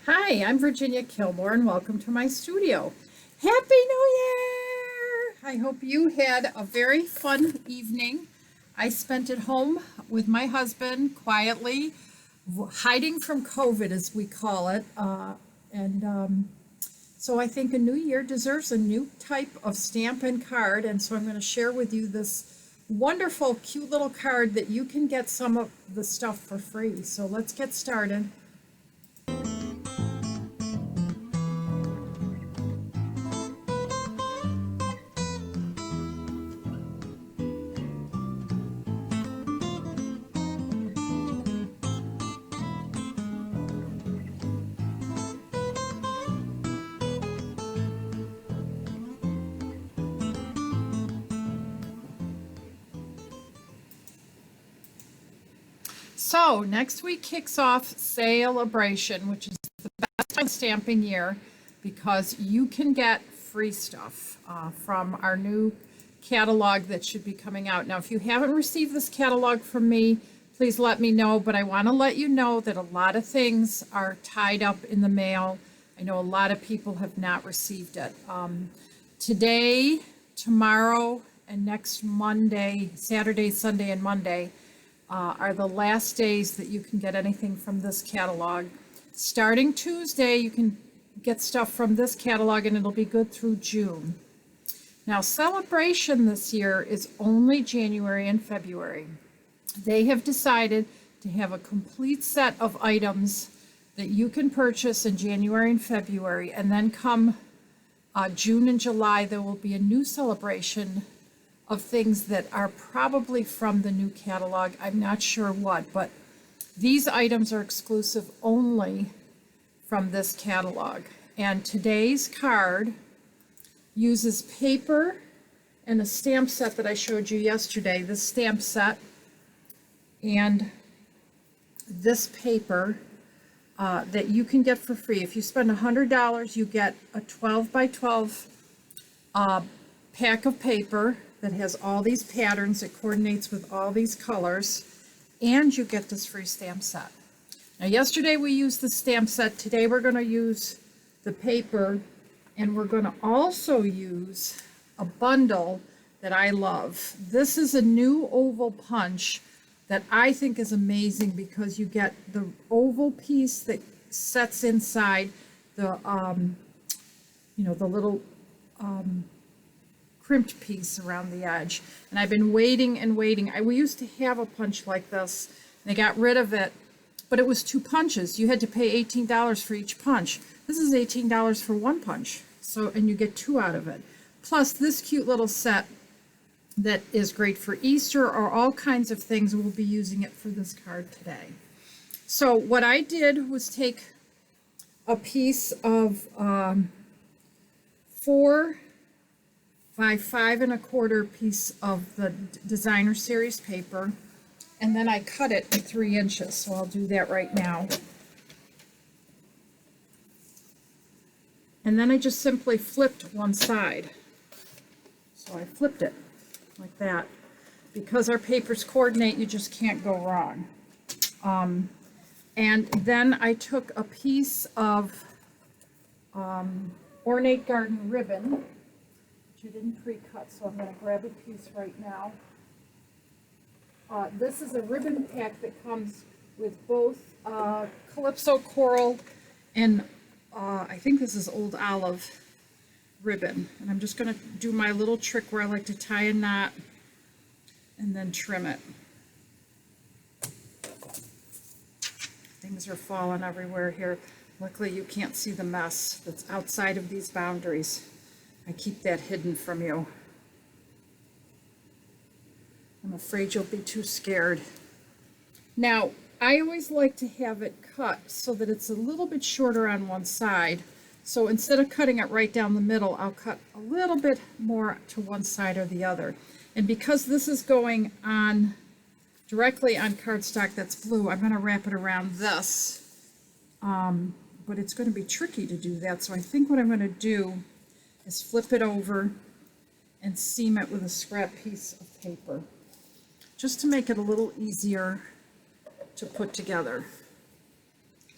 Hi, I'm Virginia Killmore and welcome to my studio. Happy New Year! I hope you had a very fun evening. I spent it home with my husband quietly, hiding from COVID as we call it. So I think a new year deserves a new type of stamp and card, and so I'm going to share with you this wonderful, cute little card that you can get some of the stuff for free. So let's get started. So next week kicks off Celebration, which is the best time stamping year because you can get free stuff from our new catalog that should be coming out. Now, if you haven't received this catalog from me, please let me know, but I want to let you know that a lot of things are tied up in the mail. I know a lot of people have not received it. Today, tomorrow, and next Monday, Saturday, Sunday, and Monday, are the last days that you can get anything from this catalog. Starting Tuesday, you can get stuff from this catalog and it'll be good through June. Now, Celebration this year is only January and February. They have decided to have a complete set of items that you can purchase in January and February, and then come June and July, there will be a new celebration of things that are probably from the new catalog. I'm not sure what, but these items are exclusive only from this catalog. And today's card uses paper and a stamp set that I showed you yesterday, this stamp set and this paper that you can get for free. If you spend $100, you get a 12 by 12 pack of paper that has all these patterns, it coordinates with all these colors, and you get this free stamp set. Now, yesterday we used the stamp set. Today we're going to use the paper, and we're going to also use a bundle that I love. This is a new oval punch that I think is amazing because you get the oval piece that sets inside the, the little crimped piece around the edge. And I've been waiting and waiting. We used to have a punch like this. They got rid of it, but it was 2 punches. You had to pay $18 for each punch. This is $18 for 1 punch. So, and you get 2 out of it. Plus this cute little set that is great for Easter or all kinds of things. We'll be using it for this card today. So what I did was take a piece of 4 by 5 1/4 piece of the designer series paper, and then I cut it in 3 inches. So I'll do that right now. And then I just simply flipped one side. So I flipped it like that. Because our papers coordinate, you just can't go wrong. And then I took a piece of Ornate Garden ribbon, which I didn't pre-cut, so I'm going to grab a piece right now. This is a ribbon pack that comes with both Calypso Coral and I think this is Old Olive ribbon. And I'm just going to do my little trick where I like to tie a knot and then trim it. Things are falling everywhere here. Luckily you can't see the mess that's outside of these boundaries. I keep that hidden from you. I'm afraid you'll be too scared. Now, I always like to have it cut so that it's a little bit shorter on one side. So instead of cutting it right down the middle, I'll cut a little bit more to one side or the other. And because this is going on directly on cardstock that's blue, I'm going to wrap it around this. But it's going to be tricky to do that. So I think what I'm going to do is flip it over and seam it with a scrap piece of paper, just to make it a little easier to put together.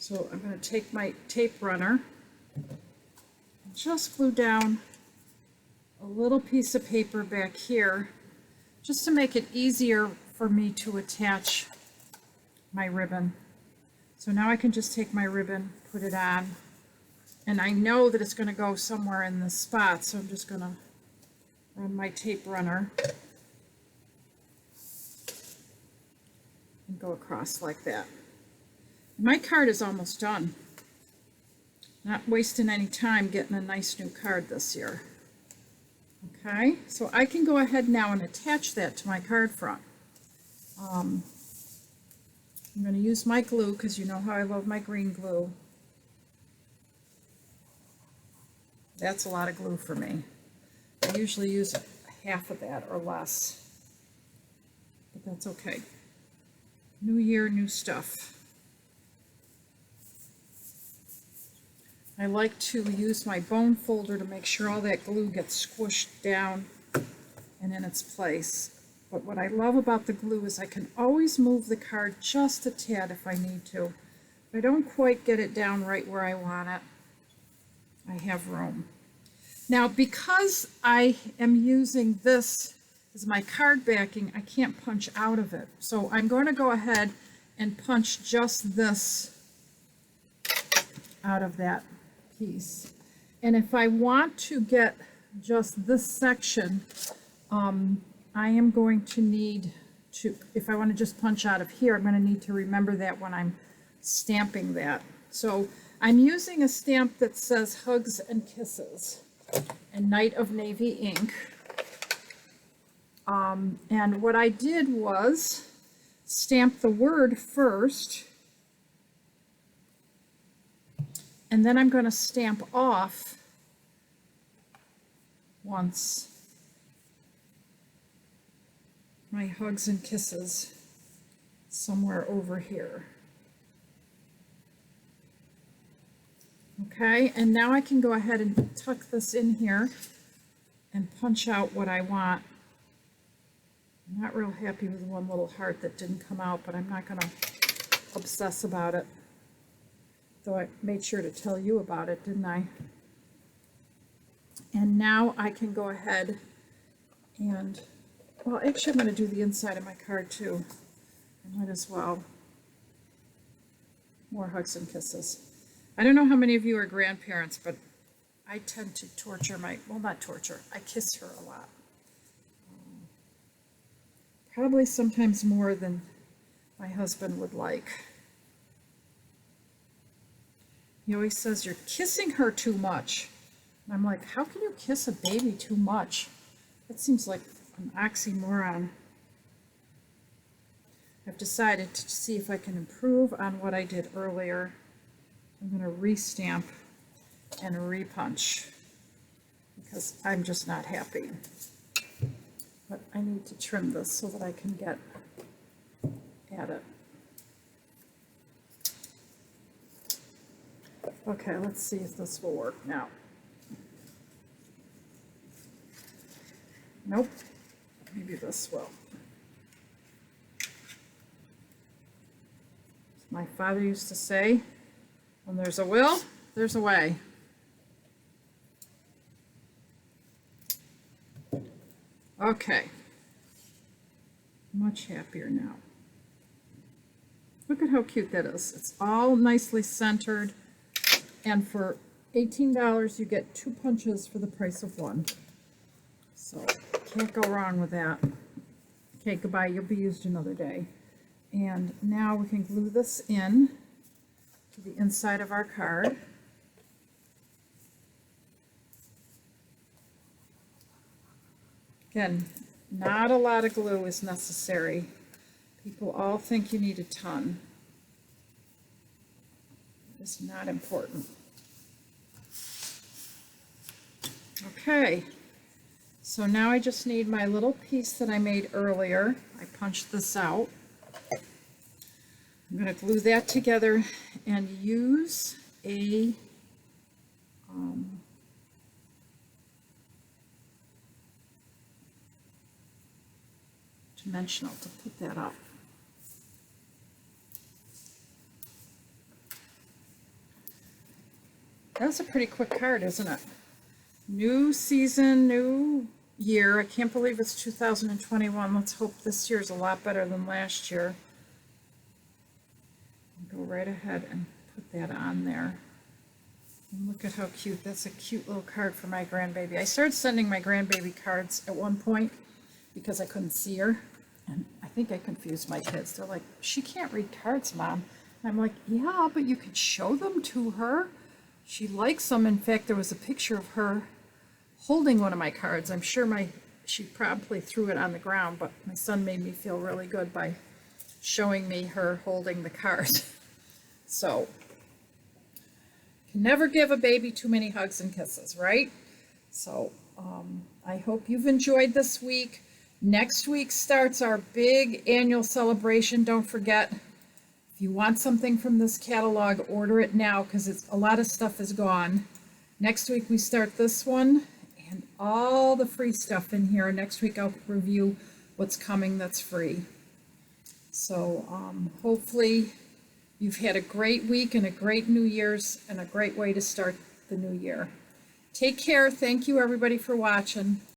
So I'm going to take my tape runner and just glue down a little piece of paper back here just to make it easier for me to attach my ribbon. So now I can just take my ribbon, put it on, and I know that it's going to go somewhere in this spot, so I'm just going to run my tape runner and go across like that. My card is almost done. Not wasting any time getting a nice new card this year. Okay, so I can go ahead now and attach that to my card front. I'm going to use my glue because you know how I love my green glue. That's a lot of glue for me. I usually use half of that or less, but that's okay. New year, new stuff. I like to use my bone folder to make sure all that glue gets squished down and in its place. But what I love about the glue is I can always move the card just a tad if I need to. If I don't quite get it down right where I want it, I have room. Now, because I am using this as my card backing, I can't punch out of it. So I'm going to go ahead and punch just this out of that piece. And if I want to get just this section, I am going to need to, if I want to just punch out of here, I'm going to need to remember that when I'm stamping that. So I'm using a stamp that says Hugs and Kisses and Night of Navy ink. And what I did was stamp the word first, and then I'm going to stamp off once my Hugs and Kisses somewhere over here. Okay, and now I can go ahead and tuck this in here and punch out what I want. I'm not real happy with one little heart that didn't come out, but I'm not going to obsess about it. Though I made sure to tell you about it, didn't I? And now I can go ahead and, well, actually I'm going to do the inside of my card too. I might as well. More Hugs and Kisses. I don't know how many of you are grandparents, but I tend to torture my, well, not torture, I kiss her a lot. Probably sometimes more than my husband would like. He always says, "You're kissing her too much." And I'm like, how can you kiss a baby too much? That seems like an oxymoron. I've decided to see if I can improve on what I did earlier. I'm going to re-stamp and repunch because I'm just not happy. But I need to trim this so that I can get at it. Okay, let's see if this will work now. Nope, maybe this will. My father used to say, when there's a will, there's a way. Okay, much happier now. Look at how cute that is. It's all nicely centered, and for $18 you get 2 punches for the price of 1. So can't go wrong with that. Okay, goodbye, you'll be used another day. And now we can glue this in to the inside of our card. Again, not a lot of glue is necessary. People all think you need a ton. It's not important. Okay, so now I just need my little piece that I made earlier. I punched this out. I'm going to glue that together and use a dimensional to put that up. That was a pretty quick card, isn't it? New season, new year. I can't believe it's 2021. Let's hope this year's a lot better than last year. Go right ahead and put that on there. And look at how cute. That's a cute little card for my grandbaby. I started sending my grandbaby cards at one point because I couldn't see her. And I think I confused my kids. They're like, she can't read cards, Mom. And I'm like, yeah, but you could show them to her. She likes them. In fact, there was a picture of her holding one of my cards. I'm sure she probably threw it on the ground, but my son made me feel really good by showing me her holding the card. So, can never give a baby too many hugs and kisses, right? So, I hope you've enjoyed this week. Next week starts our big annual celebration. Don't forget, if you want something from this catalog, order it now because a lot of stuff is gone. Next week we start this one and all the free stuff in here. Next week I'll review what's coming that's free. So hopefully you've had a great week and a great New Year's and a great way to start the new year. Take care. Thank you everybody for watching.